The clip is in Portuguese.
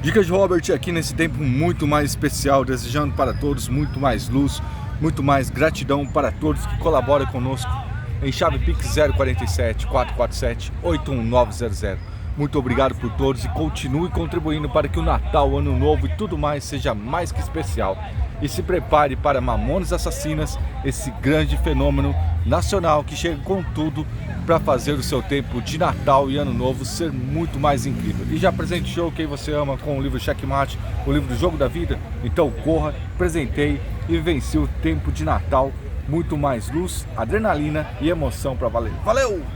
Dicas de Robert aqui nesse tempo muito mais especial, desejando para todos muito mais luz, muito mais gratidão para todos que colaboram conosco em chave Pix 047 447 81900. Muito obrigado por todos e continue contribuindo para que o Natal, Ano Novo e tudo mais seja mais que especial. E se prepare para Mamonas Assassinas, esse grande fenômeno nacional que chega com tudo para fazer o seu tempo de Natal e Ano Novo ser muito mais incrível. E já presenteou quem você ama com o livro Checkmate, o livro do Jogo da Vida? Então corra, presenteie e vença o tempo de Natal. Muito mais luz, adrenalina e emoção para valer. Valeu!